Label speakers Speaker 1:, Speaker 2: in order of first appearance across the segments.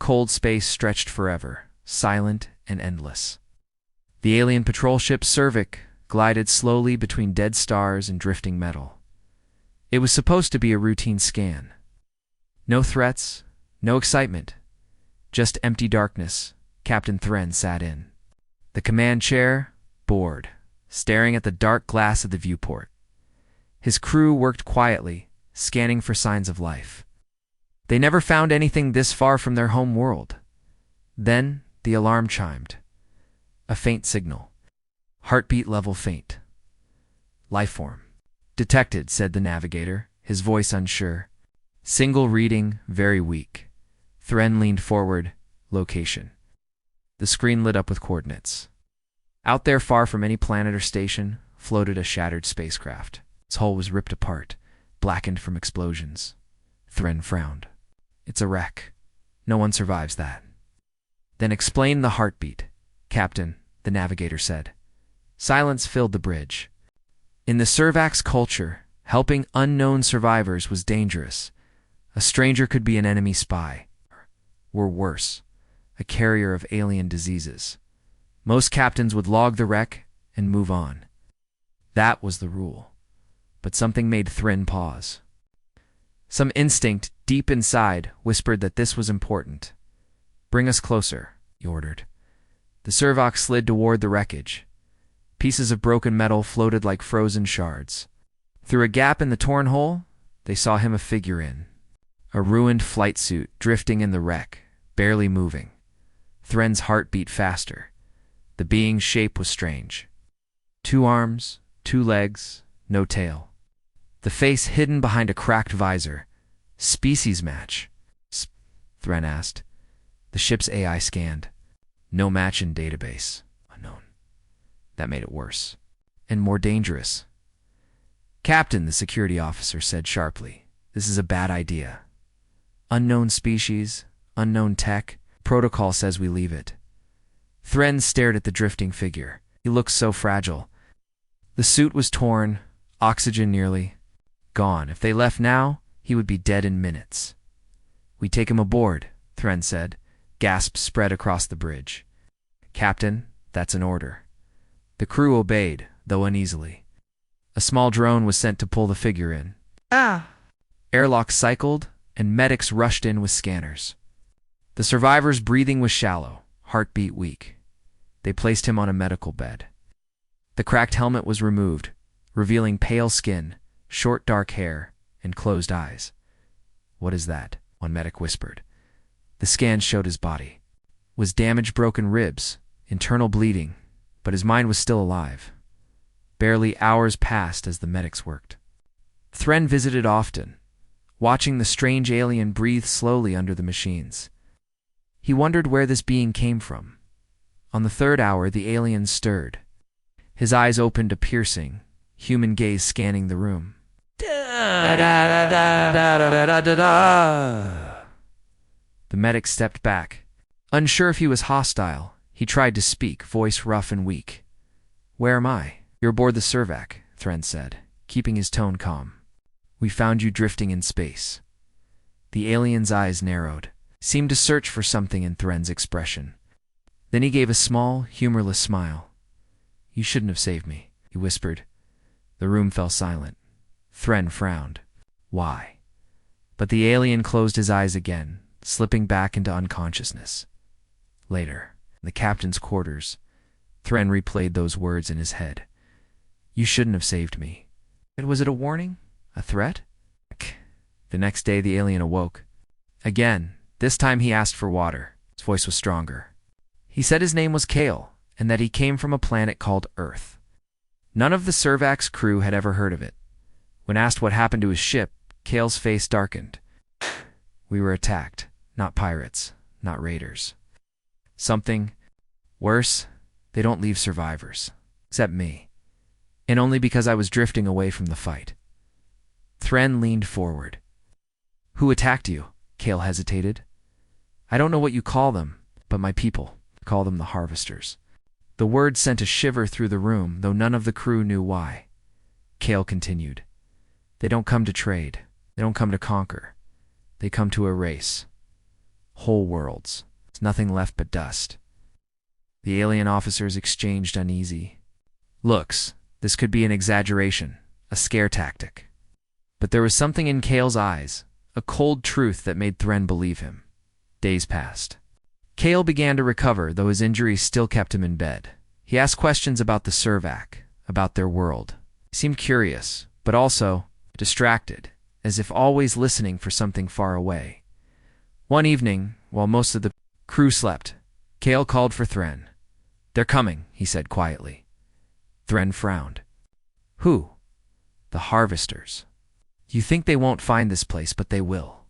Speaker 1: Cold space stretched forever, silent and endless. The alien patrol ship Cervic glided slowly between dead stars and drifting metal. It was supposed to be a routine scan. No threats, no excitement, just empty darkness. Captain Thren sat in the command chair, bored, staring at the dark glass of the viewport. His crew worked quietly, scanning for signs of life. They never found anything this far from their home world. Then the alarm chimed. A faint signal. Heartbeat level faint. Lifeform. Detected, said the navigator, his voice unsure. Single reading, very weak. Thren leaned forward. Location. The screen lit up with coordinates. Out there, far from any planet or station, floated a shattered spacecraft. Its hull was ripped apart, blackened from explosions. Thren frowned. It's a wreck. No one survives that. Then explain the heartbeat, Captain, the navigator said. Silence filled the bridge. In the Cervac's culture, helping unknown survivors was dangerous. A stranger could be an enemy spy, or worse, a carrier of alien diseases. Most captains would log the wreck and move on. That was the rule. But something made Thren pause. Some instinct deep inside whispered that this was important. Bring us closer, he ordered. The Cervac slid toward the wreckage. Pieces of broken metal floated like frozen shards. Through a gap in the torn hull, they saw him a figure in. A ruined flight suit drifting in the wreck, barely moving. Thren's heart beat faster. The being's shape was strange. 2 arms, 2 legs, no tail. The face hidden behind a cracked visor. Species match? Thren asked. The ship's AI scanned. No match in database. Unknown. That made it worse. And more dangerous. Captain, the security officer said sharply. This is a bad idea. Unknown species, unknown tech. Protocol says we leave it. Thren stared at the drifting figure. He looked so fragile. The suit was torn, oxygen nearly gone. If they left now, he would be dead in minutes. We take him aboard, Thren said. Gasps spread across the bridge. Captain, that's an order. The crew obeyed, though uneasily. A small drone was sent to pull the figure in. Airlocks cycled, and medics rushed in with scanners. The survivor's breathing was shallow, heartbeat weak. They placed him on a medical bed. The cracked helmet was removed, revealing pale skin, short dark hair, and closed eyes. What is that? One medic whispered. The scan showed his body. Was damaged, broken ribs, internal bleeding, but his mind was still alive. Barely hours passed as the medics worked. Thren visited often, watching the strange alien breathe slowly under the machines. He wondered where this being came from. On the 3rd hour, the alien stirred. His eyes opened a piercing, human gaze scanning the room. The medic stepped back. Unsure if he was hostile, he tried to speak, voice rough and weak. Where am I? You're aboard the Cervac, Thren said, keeping his tone calm. We found you drifting in space. The alien's eyes narrowed, seemed to search for something in Thren's expression. Then he gave a small, humorless smile. You shouldn't have saved me, he whispered. The room fell silent. Thren frowned. Why? But the alien closed his eyes again, slipping back into unconsciousness. Later, in the captain's quarters, Thren replayed those words in his head. You shouldn't have saved me. Was it a warning? A threat? The next day the alien awoke. Again, this time he asked for water. His voice was stronger. He said his name was Kale, and that he came from a planet called Earth. None of the Cervac's crew had ever heard of it. When asked what happened to his ship, Kale's face darkened. We were attacked, not pirates, not raiders. Something worse, they don't leave survivors. Except me. And only because I was drifting away from the fight. Thren leaned forward. Who attacked you? Kale hesitated. I don't know what you call them, but my people call them the Harvesters. The word sent a shiver through the room, though none of the crew knew why. Kale continued. They don't come to trade. They don't come to conquer. They come to erase. Whole worlds. There's nothing left but dust. The alien officers exchanged uneasy looks. This could be an exaggeration, a scare tactic. But there was something in Cale's eyes, a cold truth that made Thren believe him. Days passed. Cale began to recover, though his injuries still kept him in bed. He asked questions about the Servac, about their world. He seemed curious, but also distracted, as if always listening for something far away. One evening, while most of the crew slept, Cale called for Thren. "They're coming," he said quietly. Thren frowned. "Who?" "The harvesters. You think they won't find this place, but they will.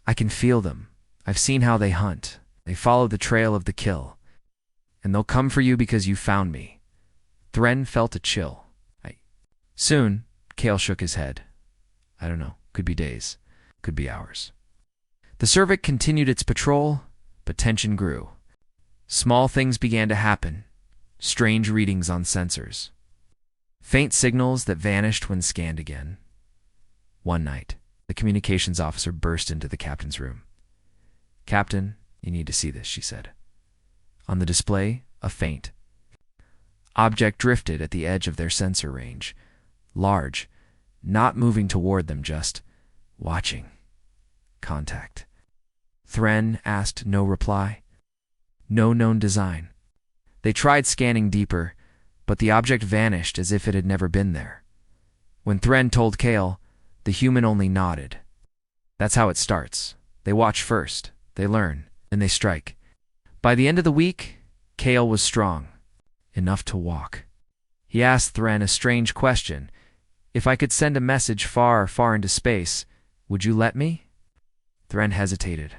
Speaker 1: I can feel them. I've seen how they hunt. They follow the trail of the kill. And they'll come for you because you found me." Thren felt a chill. Soon, Cale shook his head. "I don't know. Could be days. Could be hours." The Servac continued its patrol, but tension grew. Small things began to happen. Strange readings on sensors. Faint signals that vanished when scanned again. One night, the communications officer burst into the captain's room. "Captain, you need to see this," she said. On the display, a faint object drifted at the edge of their sensor range. Large, not moving toward them, just watching. Contact. Thren asked, no reply. No known design. They tried scanning deeper, but the object vanished as if it had never been there. When Thren told Cale, the human only nodded. That's how it starts. They watch first, they learn, and they strike. By the end of the week, Cale was strong, enough to walk. He asked Thren a strange question. "If I could send a message far, far into space, would you let me?" Thren hesitated.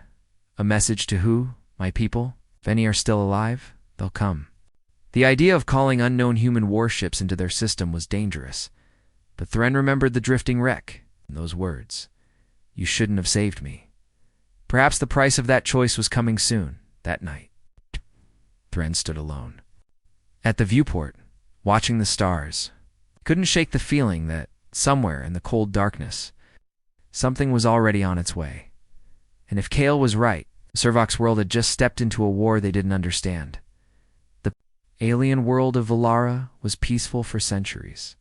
Speaker 1: "A message to who? My people? If any are still alive, they'll come." The idea of calling unknown human warships into their system was dangerous. But Thren remembered the drifting wreck and those words. "You shouldn't have saved me." Perhaps the price of that choice was coming soon, that night. Thren stood alone. At the viewport, watching the stars, couldn't shake the feeling that, somewhere in the cold darkness, something was already on its way. And if Cale was right, the Servac's world had just stepped into a war they didn't understand. The alien world of Valara was peaceful for centuries.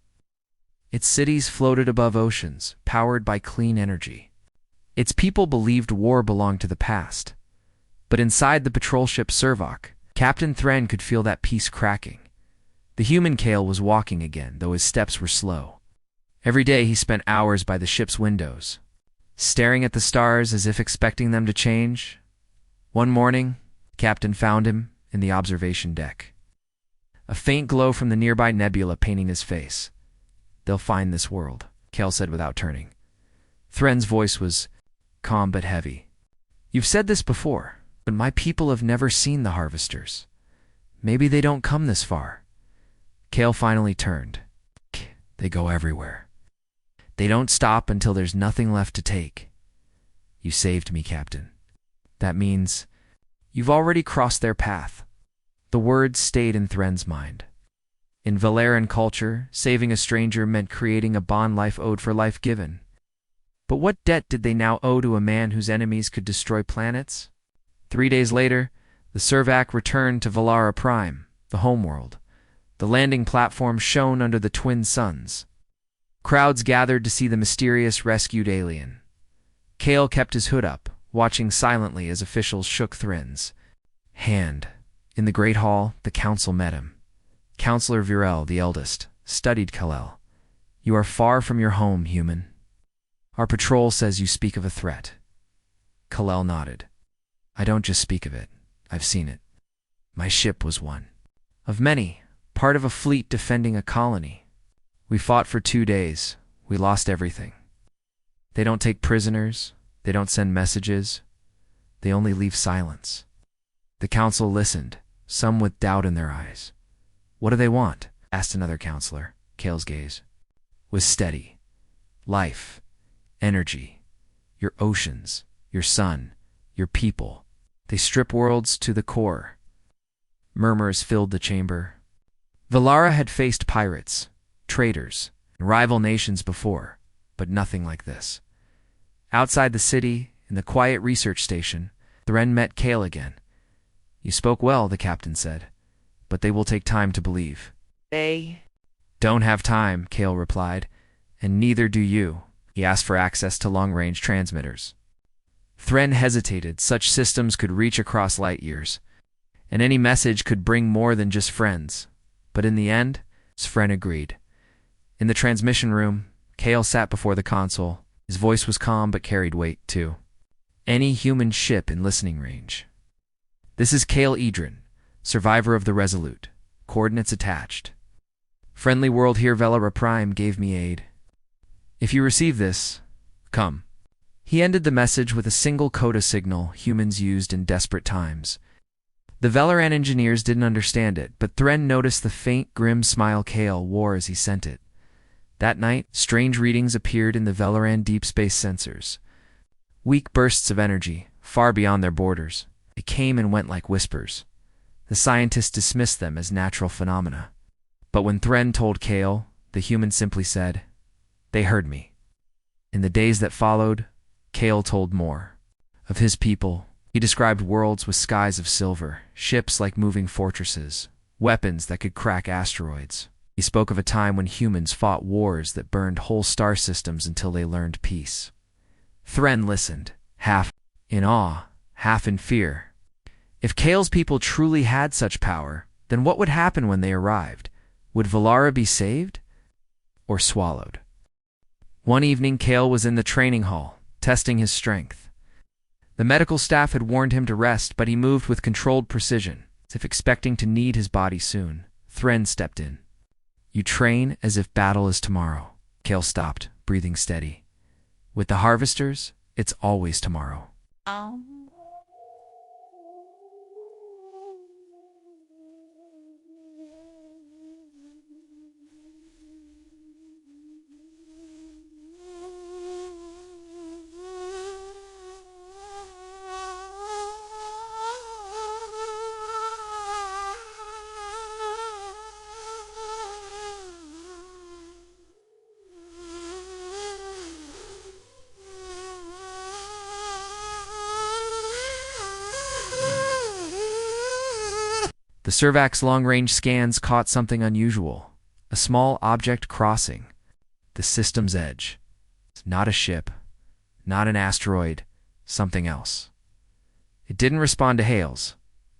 Speaker 1: Its cities floated above oceans, powered by clean energy. Its people believed war belonged to the past. But inside the patrol ship Servac, Captain Thren could feel that peace cracking. The human Cale was walking again, though his steps were slow. Every day he spent hours by the ship's windows, staring at the stars as if expecting them to change. One morning, Captain found him in the observation deck. A faint glow from the nearby nebula painting his face. "They'll find this world," Cale said without turning. Thren's voice was calm but heavy. "You've said this before, but my people have never seen the harvesters. Maybe they don't come this far." Cale finally turned. "They go everywhere. They don't stop until there's nothing left to take. You saved me, Captain. That means you've already crossed their path." The words stayed in Thren's mind. In Valaran culture, saving a stranger meant creating a bond life owed for life given. But what debt did they now owe to a man whose enemies could destroy planets? 3 days later, the Servac returned to Valara Prime, the homeworld. The landing platform shone under the twin suns. Crowds gathered to see the mysterious rescued alien. Cale kept his hood up, watching silently as officials shook Thren's hand. In the Great Hall, the council met him. Counselor Virel, the eldest, studied Kalel. "You are far from your home, human. Our patrol says you speak of a threat." Kalel nodded. "I don't just speak of it. I've seen it. My ship was one. Of many, part of a fleet defending a colony. We fought for 2 days. We lost everything. They don't take prisoners. They don't send messages. They only leave silence." The council listened, some with doubt in their eyes. "What do they want?" asked another counselor. Cale's gaze was steady. "Life, energy, your oceans, your sun, your people. They strip worlds to the core." Murmurs filled the chamber. Valara had faced pirates, traitors, and rival nations before, but nothing like this. Outside the city, in the quiet research station, Thren met Kale again. "You spoke well," the captain said, "but they will take time to believe."
Speaker 2: They
Speaker 1: "Don't have time," Kale replied, "and neither do you." He asked for access to long-range transmitters. Thren hesitated. Such systems could reach across light years, and any message could bring more than just friends. But in the end, Thren agreed. In the transmission room, Kale sat before the console. His voice was calm but carried weight, too. "Any human ship in listening range. This is Kale Edrin, survivor of the Resolute. Coordinates attached. Friendly world here, Velara Prime gave me aid. If you receive this, come." He ended the message with a single coda signal humans used in desperate times. The Velaran engineers didn't understand it, but Thren noticed the faint, grim smile Kale wore as he sent it. That night, strange readings appeared in the Velaran deep space sensors. Weak bursts of energy, far beyond their borders. They came and went like whispers. The scientists dismissed them as natural phenomena. But when Thren told Kale, the human simply said, "They heard me." In the days that followed, Kale told more. Of his people, he described worlds with skies of silver, ships like moving fortresses, weapons that could crack asteroids. He spoke of a time when humans fought wars that burned whole star systems until they learned peace. Thren listened, half in awe, half in fear. If Kale's people truly had such power, then what would happen when they arrived? Would Velara be saved? Or swallowed? One evening, Kale was in the training hall, testing his strength. The medical staff had warned him to rest, but he moved with controlled precision, as if expecting to need his body soon. Thren stepped in. "You train as if battle is tomorrow." Kale stopped, breathing steady. "With the harvesters, it's always tomorrow." The Servac's long-range scans caught something unusual. A small object crossing the system's edge. Not a ship, not an asteroid, something else. It didn't respond to hails.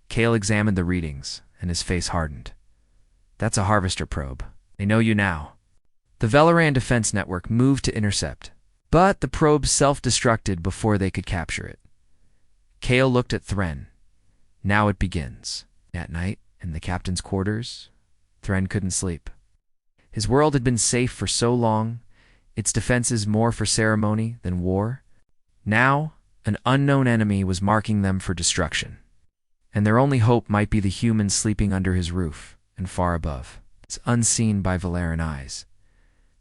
Speaker 1: Kale examined the readings, and his face hardened. "That's a harvester probe. They know you now." The Velaran Defense Network moved to intercept, but the probe self-destructed before they could capture it. Kale looked at Thren. "Now it begins." At night, in the captain's quarters, Thren couldn't sleep. His world had been safe for so long, its defenses more for ceremony than war. Now, an unknown enemy was marking them for destruction. And their only hope might be the humans sleeping under his roof and far above. It's unseen by Velaran eyes.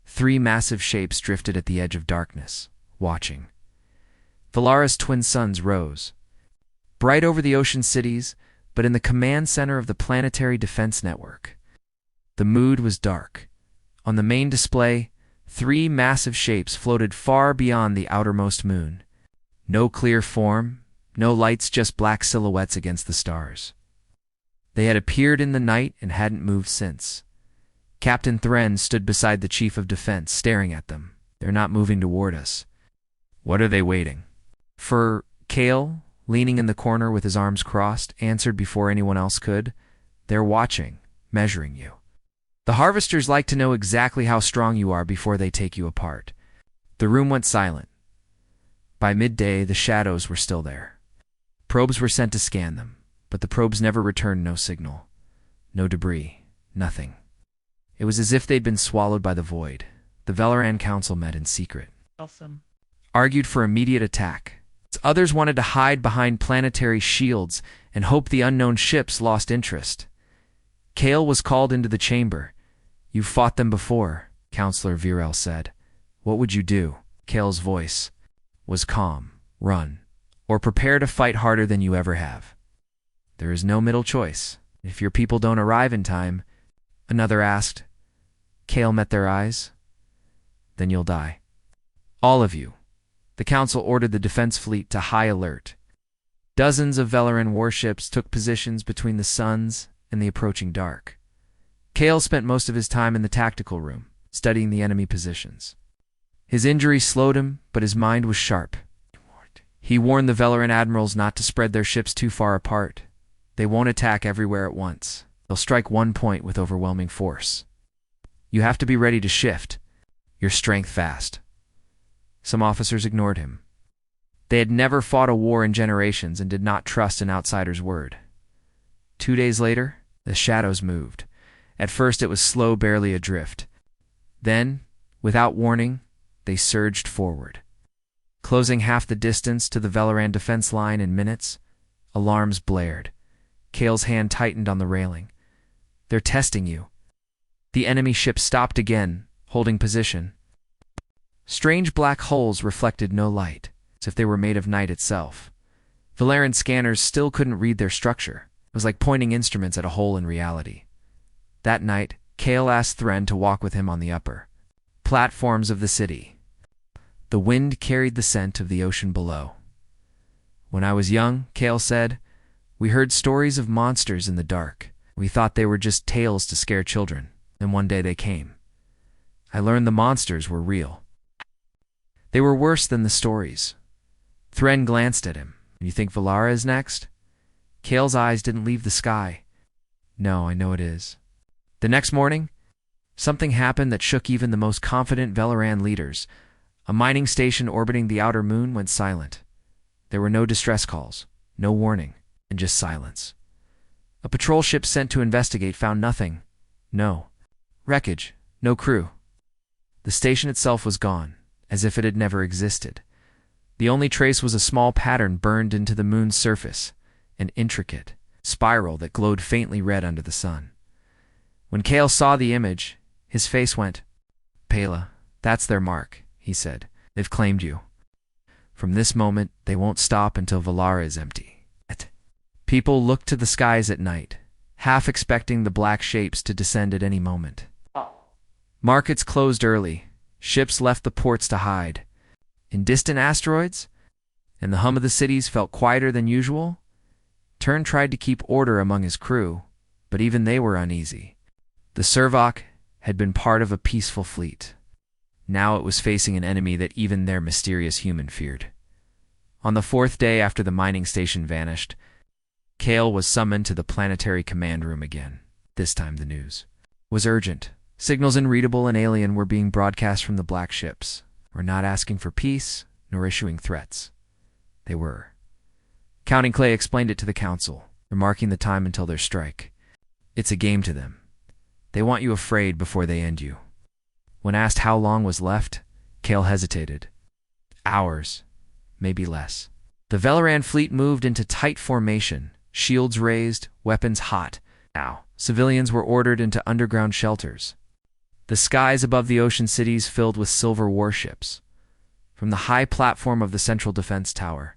Speaker 1: 3 massive shapes drifted at the edge of darkness, watching. Velara's twin suns rose, bright over the ocean cities, but in the command center of the planetary defense network. The mood was dark. On the main display, 3 massive shapes floated far beyond the outermost moon. No clear form, no lights, just black silhouettes against the stars. They had appeared in the night and hadn't moved since. Captain Thren stood beside the Chief of Defense, staring at them. "They're not moving toward us." "What are they waiting for?" Kale, leaning in the corner with his arms crossed, answered before anyone else could. "They're watching, measuring you. The harvesters like to know exactly how strong you are before they take you apart." The room went silent. By midday, the shadows were still there. Probes were sent to scan them, but the probes never returned no signal. No debris, nothing. It was as if they'd been swallowed by the void. The Velaran Council met in secret.
Speaker 2: awesome.
Speaker 1: Argued for immediate attack. Others wanted to hide behind planetary shields and hope the unknown ships lost interest. Kale was called into the chamber. "You've fought them before," Counselor Virel said. "What would you do?" Kale's voice was calm. "Run, or prepare to fight harder than you ever have. There is no middle choice. If your people don't arrive in time," another asked. Kale met their eyes. "Then you'll die. All of you." The council ordered the defense fleet to high alert. Dozens of Velaran warships took positions between the suns and the approaching dark. Kale spent most of his time in the tactical room, studying the enemy positions. His injury slowed him, but his mind was sharp. He warned the Velaran admirals not to spread their ships too far apart. They won't attack everywhere at once. They'll strike one point with overwhelming force. You have to be ready to shift your strength fast. Some officers ignored him. They had never fought a war in generations and did not trust an outsider's word. 2 days later, the shadows moved. At first it was slow, barely adrift. Then, without warning, they surged forward. Closing half the distance to the Velaran defense line in minutes, alarms blared. Kale's hand tightened on the railing. They're testing you. The enemy ship stopped again, holding position. Strange black holes reflected no light, as if they were made of night itself. Velaran scanners still couldn't read their structure. It was like pointing instruments at a hole in reality. That night, Kale asked Thren to walk with him on the upper platforms of the city. The wind carried the scent of the ocean below. When I was young, Kale said, we heard stories of monsters in the dark. We thought they were just tales to scare children, and one day they came. I learned the monsters were real. They were worse than the stories. Thren glanced at him. You think Valara is next? Kale's eyes didn't leave the sky. No, I know it is. The next morning, something happened that shook even the most confident Velaran leaders. A mining station orbiting the outer moon went silent. There were no distress calls, no warning, and just silence. A patrol ship sent to investigate found nothing. No wreckage, no crew. The station itself was gone, as if it had never existed. The only trace was a small pattern burned into the moon's surface, an intricate spiral that glowed faintly red under the sun. When Kale saw the image, his face went, Pela, that's their mark, he said. They've claimed you. From this moment, they won't stop until Valara is empty. People looked to the skies at night, half expecting the black shapes to descend at any moment. Markets closed early. Ships left the ports to hide. In distant asteroids, and the hum of the cities felt quieter than usual, Tern tried to keep order among his crew, but even they were uneasy. The Servok had been part of a peaceful fleet. Now it was facing an enemy that even their mysterious human feared. On the 4th day after the mining station vanished, Kale was summoned to the planetary command room again. This time the news was urgent. Signals unreadable and alien were being broadcast from the black ships. Were not asking for peace, nor issuing threats. They were. Counting Clay explained it to the council, remarking the time until their strike. It's a game to them. They want you afraid before they end you. When asked how long was left, Kale hesitated. Hours, maybe less. The Velaran fleet moved into tight formation, shields raised, weapons hot. Now, civilians were ordered into underground shelters. The skies above the ocean cities filled with silver warships. From the high platform of the central defense tower,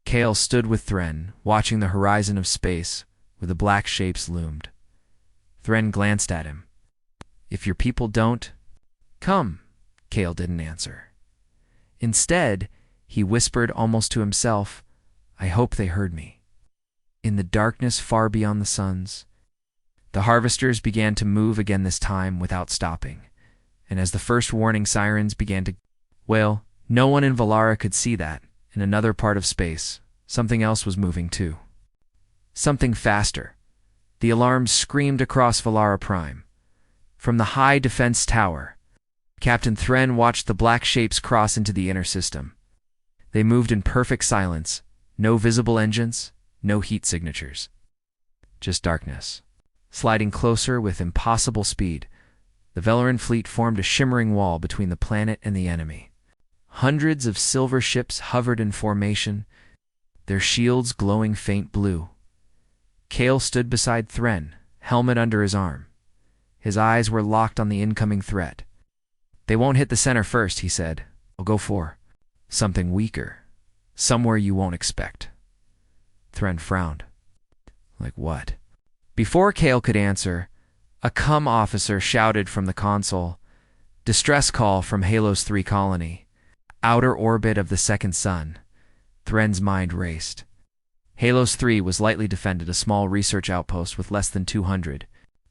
Speaker 1: Kale stood with Thren, watching the horizon of space where the black shapes loomed. Thren glanced at him. If your people don't come, Kale didn't answer. Instead, he whispered almost to himself, I hope they heard me. In the darkness far beyond the suns, the harvesters began to move again, this time without stopping, and as the first warning sirens began to wail, no one in Valara could see that, in another part of space, something else was moving too. Something faster. The alarms screamed across Valara Prime. From the high defense tower, Captain Thren watched the black shapes cross into the inner system. They moved in perfect silence, no visible engines, no heat signatures. Just darkness. Sliding closer with impossible speed, the Velaran fleet formed a shimmering wall between the planet and the enemy. Hundreds of silver ships hovered in formation, their shields glowing faint blue. Kale stood beside Thren, helmet under his arm. His eyes were locked on the incoming threat. They won't hit the center first, he said. We'll go for something weaker, somewhere you won't expect. Thren frowned. Like what? Before Kale could answer, a cum officer shouted from the console, distress call from Halos 3 colony, outer orbit of the second sun. Thren's mind raced. Halos 3 was lightly defended, a small research outpost with less than 200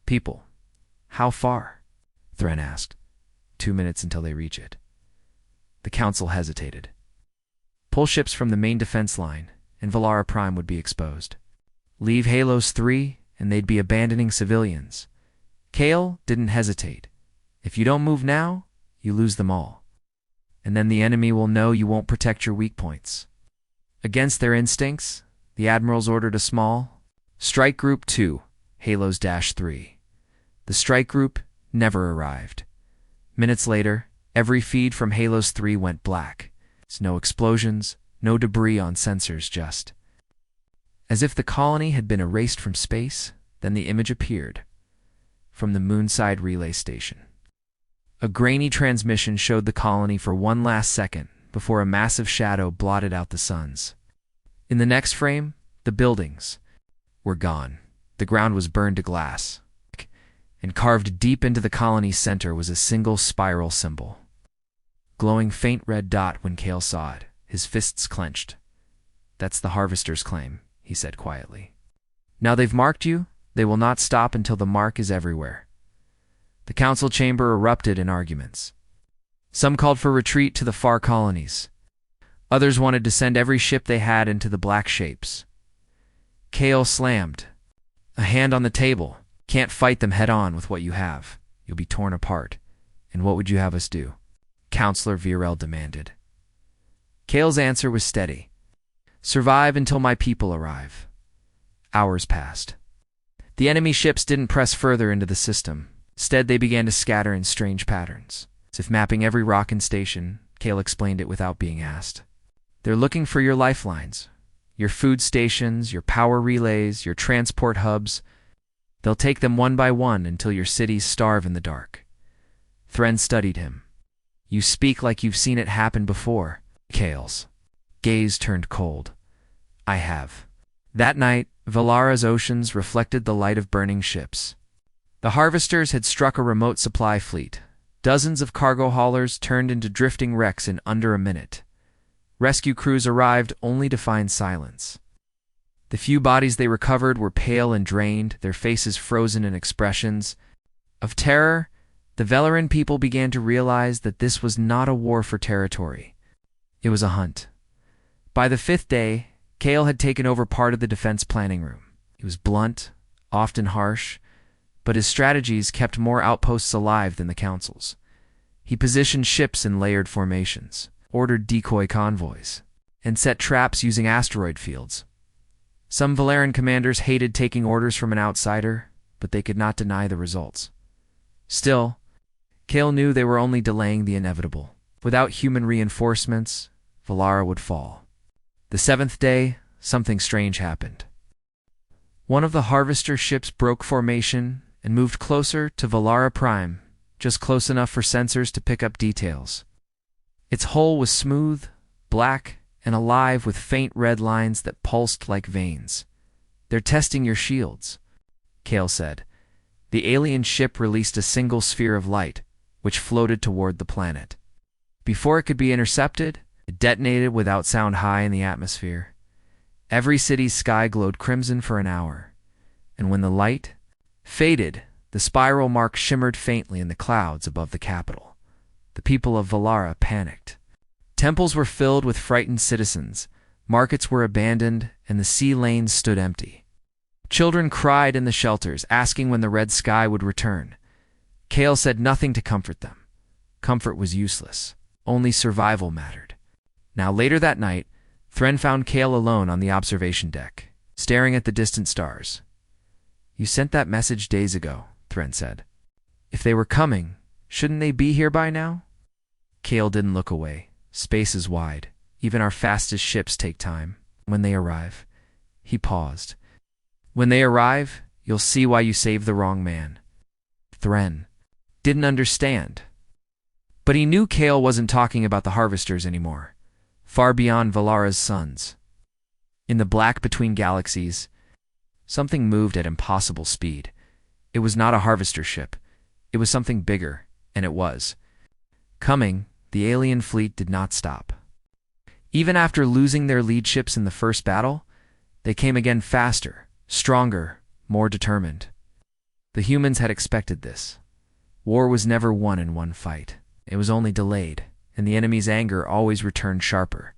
Speaker 1: people. How far? Thren asked. 2 minutes until they reach it. The council hesitated. Pull ships from the main defense line, and Valara Prime would be exposed. Leave Halos 3, and they'd be abandoning civilians. Kale didn't hesitate. If you don't move now, you lose them all. And then the enemy will know you won't protect your weak points. Against their instincts, the admirals ordered a small Strike Group 2, Halos-3. The strike group never arrived. Minutes later, every feed from Halos 3 went black. No explosions, no debris on sensors, just as if the colony had been erased from space. Then the image appeared from the moonside relay station. A grainy transmission showed the colony for one last second before a massive shadow blotted out the suns. In the next frame, the buildings were gone. The ground was burned to glass, and carved deep into the colony's center was a single spiral symbol. Glowing faint red dot. When Kale saw it, his fists clenched. That's the Harvester's claim, he said quietly. Now they've marked you, they will not stop until the mark is everywhere. The council chamber erupted in arguments. Some called for retreat to the far colonies. Others wanted to send every ship they had into the black shapes. Kale slammed a hand on the table. Can't fight them head on with what you have. You'll be torn apart. And what would you have us do? Counselor Virel demanded. Kale's answer was steady. Survive until my people arrive. Hours passed. The enemy ships didn't press further into the system. Instead, they began to scatter in strange patterns. As if mapping every rock and station, Kale explained it without being asked. They're looking for your lifelines, your food stations, your power relays, your transport hubs. They'll take them one by one until your cities starve in the dark. Thren studied him. You speak like you've seen it happen before. Kale's gaze turned cold. I have. That night, Valara's oceans reflected the light of burning ships. The Harvesters had struck a remote supply fleet. Dozens of cargo haulers turned into drifting wrecks in under a minute. Rescue crews arrived only to find silence. The few bodies they recovered were pale and drained, their faces frozen in expressions of terror. The Velaran people began to realize that this was not a war for territory. It was a hunt. By the 5th day, Kale had taken over part of the defense planning room. He was blunt, often harsh, but his strategies kept more outposts alive than the council's. He positioned ships in layered formations, ordered decoy convoys, and set traps using asteroid fields. Some Velaran commanders hated taking orders from an outsider, but they could not deny the results. Still, Kale knew they were only delaying the inevitable. Without human reinforcements, Valara would fall. The 7th day, something strange happened. One of the Harvester ships broke formation and moved closer to Valara Prime, just close enough for sensors to pick up details. Its hull was smooth, black, and alive with faint red lines that pulsed like veins. They're testing your shields, Kale said. The alien ship released a single sphere of light, which floated toward the planet. Before it could be intercepted, it detonated without sound high in the atmosphere. Every city's sky glowed crimson for an hour, and when the light faded, the spiral mark shimmered faintly in the clouds above the capital. The people of Valara panicked. Temples were filled with frightened citizens, markets were abandoned, and the sea lanes stood empty. Children cried in the shelters, asking when the red sky would return. Kale said nothing to comfort them. Comfort was useless. Only survival mattered. Now later that night, Thren found Kale alone on the observation deck, staring at the distant stars. You sent that message days ago, Thren said. If they were coming, shouldn't they be here by now? Kale didn't look away. Space is wide. Even our fastest ships take time. When they arrive. He paused. When they arrive, you'll see why you saved the wrong man. Thren didn't understand. But he knew Kale wasn't talking about the Harvesters anymore. Far beyond Valara's suns. In the black between galaxies, something moved at impossible speed. It was not a Harvester ship. It was something bigger, and it was coming. The alien fleet did not stop. Even after losing their lead ships in the first battle, They came again faster, stronger, more determined. The humans had expected this. War was never won in one fight. It was only delayed, and the enemy's anger always returned sharper.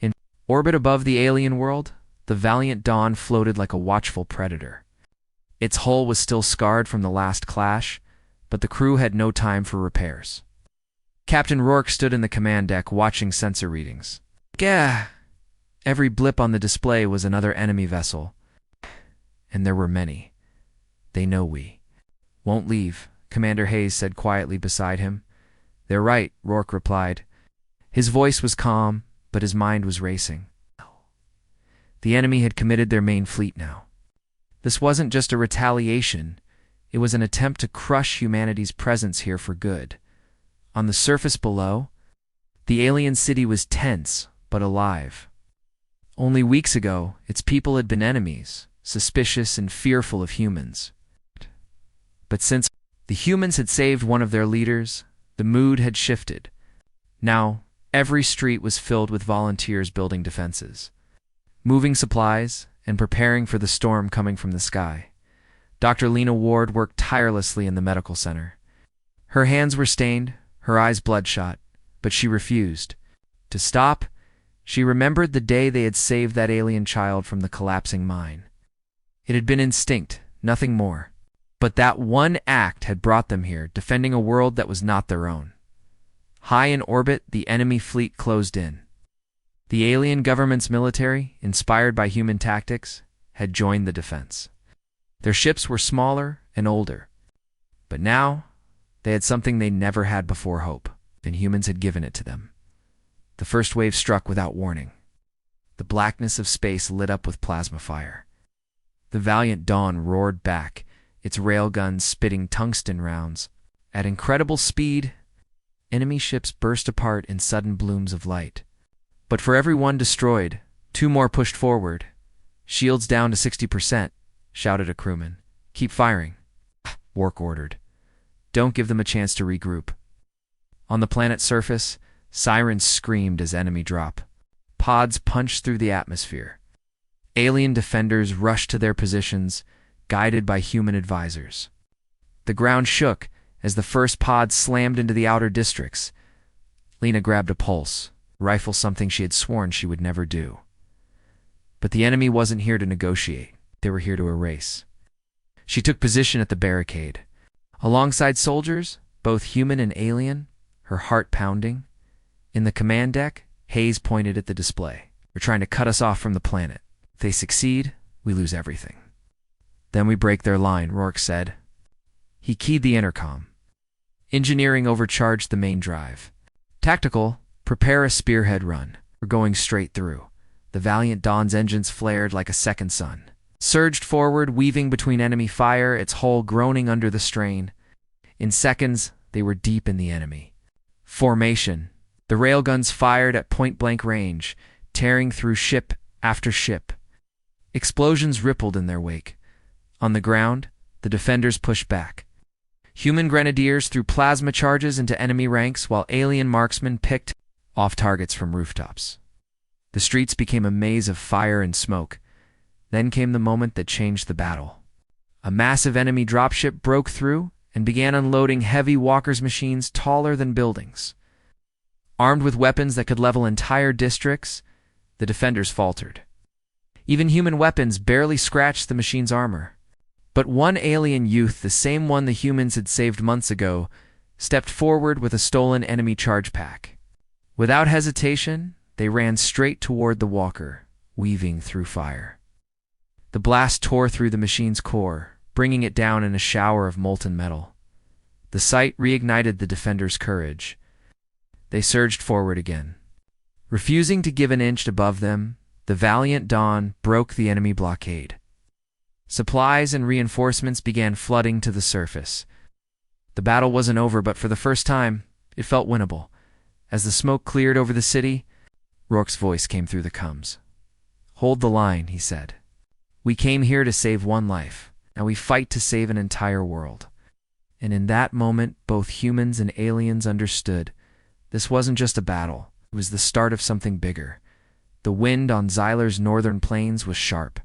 Speaker 1: In orbit above the alien world, the valiant Dawn floated like a watchful predator. Its hull was still scarred from the last clash, but the crew had no time for repairs. Captain Rourke stood in the command deck watching sensor readings. Gah! Every blip on the display was another enemy vessel. And there were many. They know we won't leave, Commander Hayes said quietly beside him. They're right, Rourke replied. His voice was calm, but his mind was racing. The enemy had committed their main fleet now. This wasn't just a retaliation. It was an attempt to crush humanity's presence here for good. On the surface below, the alien city was tense, but alive. Only weeks ago, its people had been enemies, suspicious and fearful of humans. But since the humans had saved one of their leaders, the mood had shifted. Now, every street was filled with volunteers building defenses, moving supplies, and preparing for the storm coming from the sky. Dr. Lena Ward worked tirelessly in the medical center. Her hands were stained, her eyes bloodshot, but she refused to stop. She remembered the day they had saved that alien child from the collapsing mine. It had been instinct, nothing more. But that one act had brought them here, defending a world that was not their own. High in orbit, the enemy fleet closed in. The alien government's military, inspired by human tactics, had joined the defense. Their ships were smaller and older. But now, they had something they never had before: hope, and humans had given it to them. The first wave struck without warning. The blackness of space lit up with plasma fire. The valiant Dawn roared back, its railguns spitting tungsten rounds. At incredible speed, enemy ships burst apart in sudden blooms of light. But for every one destroyed, 2 more pushed forward. Shields down to 60%, shouted a crewman. Keep firing, Rourke ordered. Don't give them a chance to regroup. On the planet's surface, sirens screamed as enemy drop. Pods punched through the atmosphere. Alien defenders rushed to their positions, guided by human advisors. The ground shook as the first pod slammed into the outer districts. Lena grabbed a pulse, rifle, something she had sworn she would never do. But the enemy wasn't here to negotiate. They were here to erase. She took position at the barricade. Alongside soldiers, both human and alien, her heart pounding. In the command deck, Hayes pointed at the display. They're trying to cut us off from the planet. If they succeed, we lose everything. Then we break their line, Rourke said. He keyed the intercom. Engineering overcharged the main drive. Tactical, prepare a spearhead run. We're going straight through. The valiant Dawn's engines flared like a second sun. Surged forward, weaving between enemy fire, its hull groaning under the strain. In seconds, they were deep in the enemy. Formation. The railguns fired at point-blank range, tearing through ship after ship. Explosions rippled in their wake. On the ground, the defenders pushed back. Human grenadiers threw plasma charges into enemy ranks, while alien marksmen picked off targets from rooftops. The streets became a maze of fire and smoke. Then came the moment that changed the battle. A massive enemy dropship broke through and began unloading heavy walkers' machines taller than buildings. Armed with weapons that could level entire districts, the defenders faltered. Even human weapons barely scratched the machine's armor. But one alien youth, the same one the humans had saved months ago, stepped forward with a stolen enemy charge pack. Without hesitation, they ran straight toward the walker, weaving through fire. The blast tore through the machine's core, bringing it down in a shower of molten metal. The sight reignited the defenders' courage. They surged forward again. Refusing to give an inch above them, the valiant Dawn broke the enemy blockade. Supplies and reinforcements began flooding to the surface. The battle wasn't over, but for the first time, it felt winnable. As the smoke cleared over the city, Rourke's voice came through the coms. Hold the line, he said. We came here to save one life. Now we fight to save an entire world. And in that moment, both humans and aliens understood. This wasn't just a battle. It was the start of something bigger. The wind on Xylar's northern plains was sharp.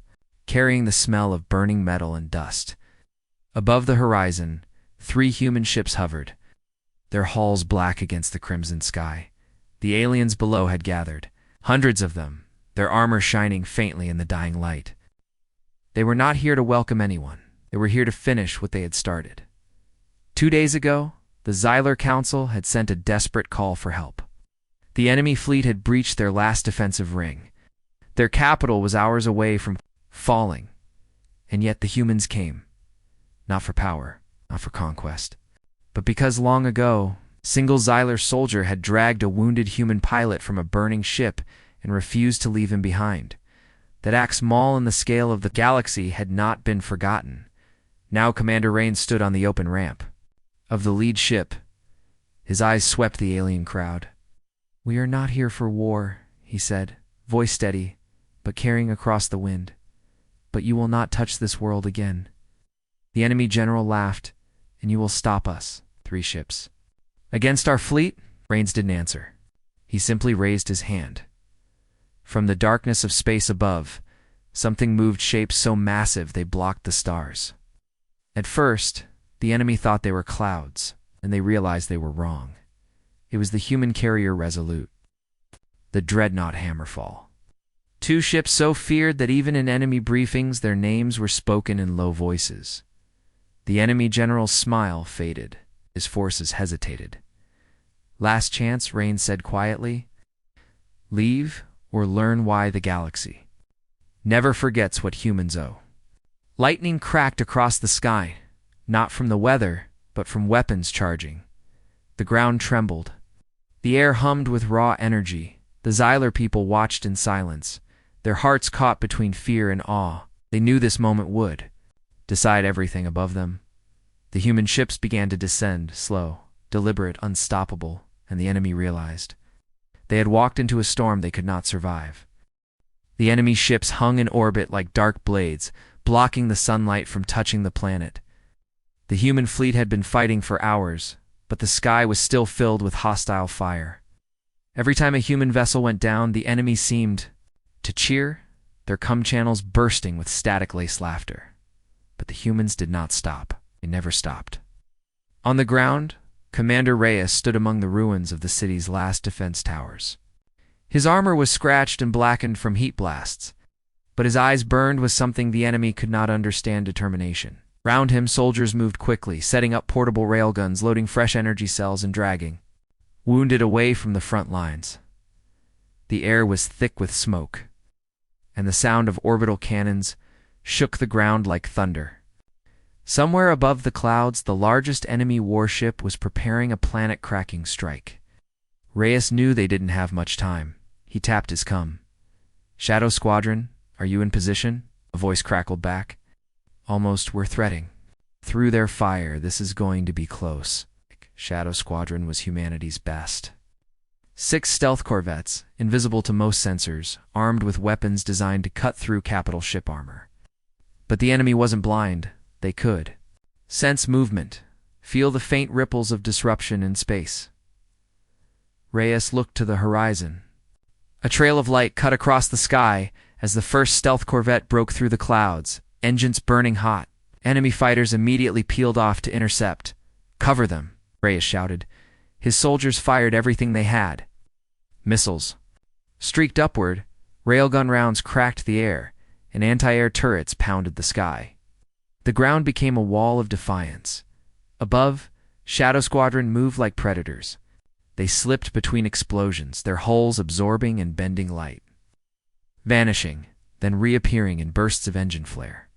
Speaker 1: carrying the smell of burning metal and dust. Above the horizon, 3 human ships hovered, their hulls black against the crimson sky. The aliens below had gathered, hundreds of them, their armor shining faintly in the dying light. They were not here to welcome anyone. They were here to finish what they had started. 2 days ago, the Xylar Council had sent a desperate call for help. The enemy fleet had breached their last defensive ring. Their capital was hours away from falling, and yet the humans came. Not for power, not for conquest, but because long ago, a single Xylar soldier had dragged a wounded human pilot from a burning ship and refused to leave him behind. That act small in the scale of the galaxy had not been forgotten. Now Commander Rain stood on the open ramp of the lead ship. His eyes swept the alien crowd. "We are not here for war," he said, voice steady, but carrying across the wind. "But you will not touch this world again." The enemy general laughed. "And you will stop us, 3 ships." "Against our fleet?" Rains didn't answer. He simply raised his hand. From the darkness of space above, something moved, shapes so massive they blocked the stars. At first, the enemy thought they were clouds, and they realized they were wrong. It was the human carrier Resolute, the dreadnought Hammerfall. 2 ships so feared that even in enemy briefings their names were spoken in low voices. The enemy general's smile faded. His forces hesitated. "Last chance," Rain said quietly. "Leave or learn why the galaxy never forgets what humans owe." Lightning cracked across the sky, not from the weather, but from weapons charging. The ground trembled. The air hummed with raw energy. The Xylar people watched in silence, their hearts caught between fear and awe. They knew this moment would decide everything above them. The human ships began to descend, slow, deliberate, unstoppable, and the enemy realized they had walked into a storm they could not survive. The enemy ships hung in orbit like dark blades, blocking the sunlight from touching the planet. The human fleet had been fighting for hours, but the sky was still filled with hostile fire. Every time a human vessel went down, the enemy seemed to cheer, their channels bursting with static-laced laughter. But the humans did not stop. They never stopped. On the ground, Commander Reyes stood among the ruins of the city's last defense towers. His armor was scratched and blackened from heat blasts, but his eyes burned with something the enemy could not understand: determination. Round him, soldiers moved quickly, setting up portable railguns, loading fresh energy cells, and dragging wounded away from the front lines. The air was thick with smoke, and the sound of orbital cannons shook the ground like thunder. Somewhere above the clouds, the largest enemy warship was preparing a planet-cracking strike. Reyes knew they didn't have much time. He tapped his cum. "Shadow Squadron, are you in position?" A voice crackled back. "Almost. We're threading through their fire. This is going to be close." Shadow Squadron was humanity's best. 6 stealth corvettes, invisible to most sensors, armed with weapons designed to cut through capital ship armor. But the enemy wasn't blind. They could sense movement, feel the faint ripples of disruption in space. Reyes looked to the horizon. A trail of light cut across the sky as the first stealth corvette broke through the clouds, engines burning hot. Enemy fighters immediately peeled off to intercept. "Cover them," Reyes shouted. His soldiers fired everything they had. Missiles streaked upward, railgun rounds cracked the air, and anti-air turrets pounded the sky. The ground became a wall of defiance. Above, Shadow Squadron moved like predators. They slipped between explosions, their hulls absorbing and bending light, vanishing, then reappearing in bursts of engine flare.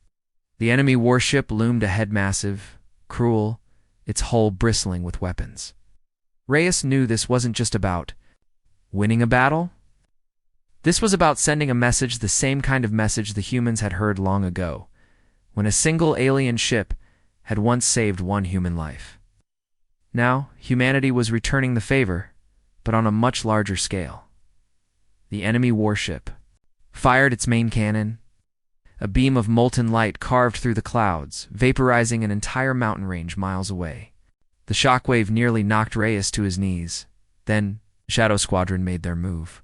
Speaker 1: The enemy warship loomed ahead, massive, cruel, its hull bristling with weapons. Reyes knew this wasn't just about winning a battle. This was about sending a message, the same kind of message the humans had heard long ago, when a single alien ship had once saved one human life. Now, humanity was returning the favor, but on a much larger scale. The enemy warship fired its main cannon. A beam of molten light carved through the clouds, vaporizing an entire mountain range miles away. The shockwave nearly knocked Reyes to his knees. Then, Shadow Squadron made their move.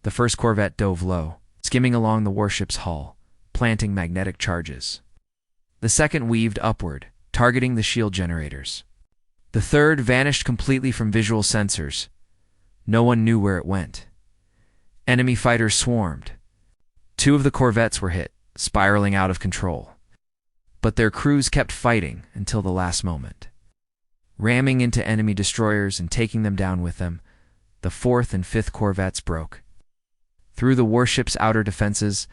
Speaker 1: The first corvette dove low, skimming along the warship's hull, planting magnetic charges. The second weaved upward, targeting the shield generators. The third vanished completely from visual sensors. No one knew where it went. Enemy fighters swarmed. 2 of the corvettes were hit, spiraling out of control. But their crews kept fighting until the last moment. Ramming into enemy destroyers and taking them down with them, the 4th and 5th corvettes broke. Through the warship's outer defenses,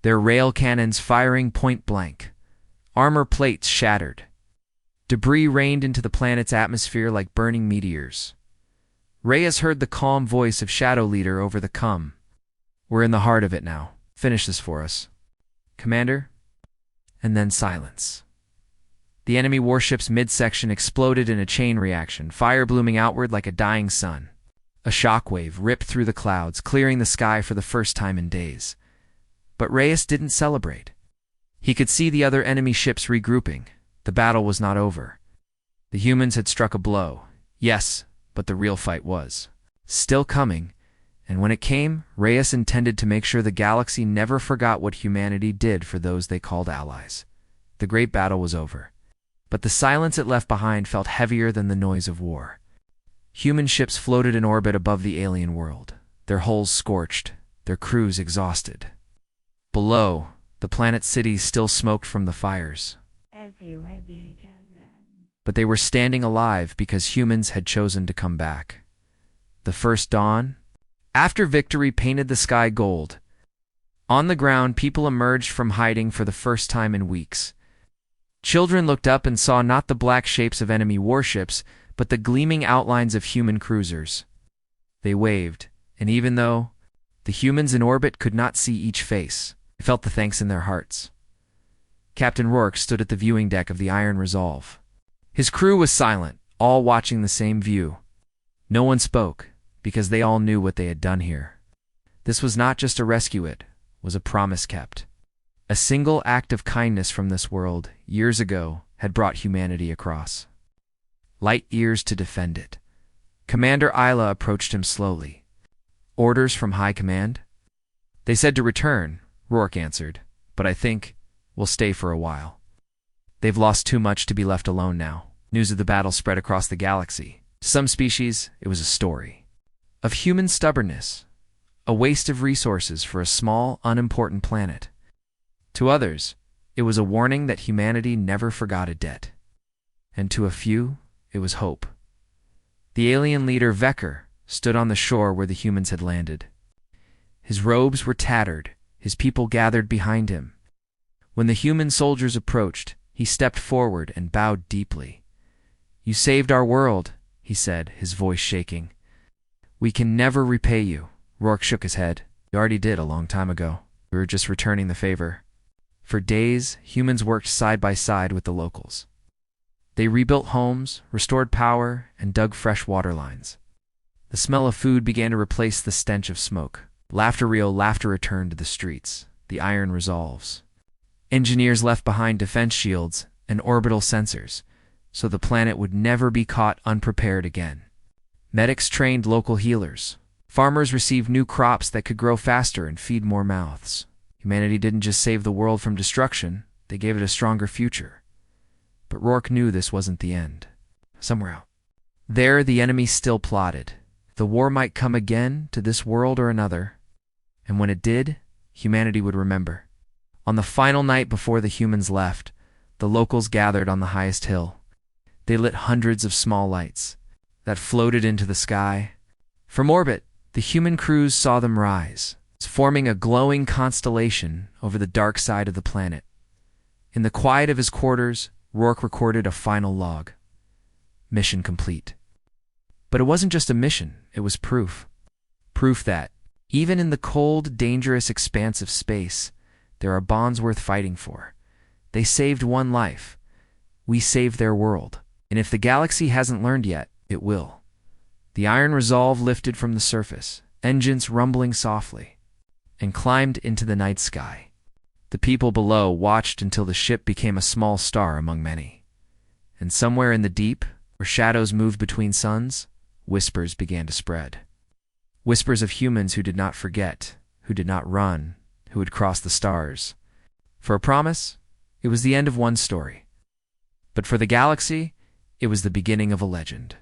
Speaker 1: their rail cannons firing point blank. Armor plates shattered. Debris rained into the planet's atmosphere like burning meteors. Reyes heard the calm voice of Shadow Leader over the comm. "We're in the heart of it now. Finish this for us, Commander." And then silence. The enemy warship's midsection exploded in a chain reaction, fire blooming outward like a dying sun. A shockwave ripped through the clouds, clearing the sky for the first time in days. But Reyes didn't celebrate. He could see the other enemy ships regrouping. The battle was not over. The humans had struck a blow. Yes, but the real fight was still coming, and when it came, Reyes intended to make sure the galaxy never forgot what humanity did for those they called allies. The great battle was over, but the silence it left behind felt heavier than the noise of war. Human ships floated in orbit above the alien world, their hulls scorched, their crews exhausted. Below, the planet's cities still smoked from the fires. But they were standing alive because humans had chosen to come back. The first dawn, after victory painted the sky gold. On the ground, people emerged from hiding for the first time in weeks. Children looked up and saw not the black shapes of enemy warships, but the gleaming outlines of human cruisers. They waved, and even though the humans in orbit could not see each face, they felt the thanks in their hearts. Captain Rourke stood at the viewing deck of the Iron Resolve. His crew was silent, all watching the same view. No one spoke, because they all knew what they had done here. This was not just a rescue, it was a promise kept. A single act of kindness from this world, years ago, had brought humanity across. Light years to defend it. Commander Isla approached him slowly. "Orders from High Command?" "They said to return," Rourke answered, "but I think we'll stay for a while. They've lost too much to be left alone now." News of the battle spread across the galaxy. To some species, it was a story of human stubbornness, a waste of resources for a small, unimportant planet. To others, it was a warning that humanity never forgot a debt. And to a few, it was hope. The alien leader Vecker stood on the shore where the humans had landed. His robes were tattered, his people gathered behind him. When the human soldiers approached, he stepped forward and bowed deeply. "You saved our world," he said, his voice shaking. "We can never repay you." Rourke shook his head. "You already did a long time ago. We were just returning the favor." For days, humans worked side by side with the locals. They rebuilt homes, restored power, and dug fresh water lines. The smell of food began to replace the stench of smoke. Laughter returned to the streets, the Iron Resolves. Engineers left behind defense shields and orbital sensors, so the planet would never be caught unprepared again. Medics trained local healers. Farmers received new crops that could grow faster and feed more mouths. Humanity didn't just save the world from destruction, they gave it a stronger future. But Rourke knew this wasn't the end. Somewhere out there, the enemy still plotted. The war might come again to this world or another, and when it did, humanity would remember. On the final night before the humans left, the locals gathered on the highest hill. They lit hundreds of small lights that floated into the sky. From orbit, the human crews saw them rise, forming a glowing constellation over the dark side of the planet. In the quiet of his quarters, Rourke recorded a final log. Mission complete. But it wasn't just a mission, it was proof. Proof that, even in the cold, dangerous expanse of space, there are bonds worth fighting for. They saved one life. We saved their world. And if the galaxy hasn't learned yet, it will. The Iron Resolve lifted from the surface, engines rumbling softly, and climbed into the night sky. The people below watched until the ship became a small star among many. And somewhere in the deep, where shadows moved between suns, whispers began to spread. Whispers of humans who did not forget, who did not run, who had crossed the stars. For a promise, it was the end of one story. But for the galaxy, it was the beginning of a legend.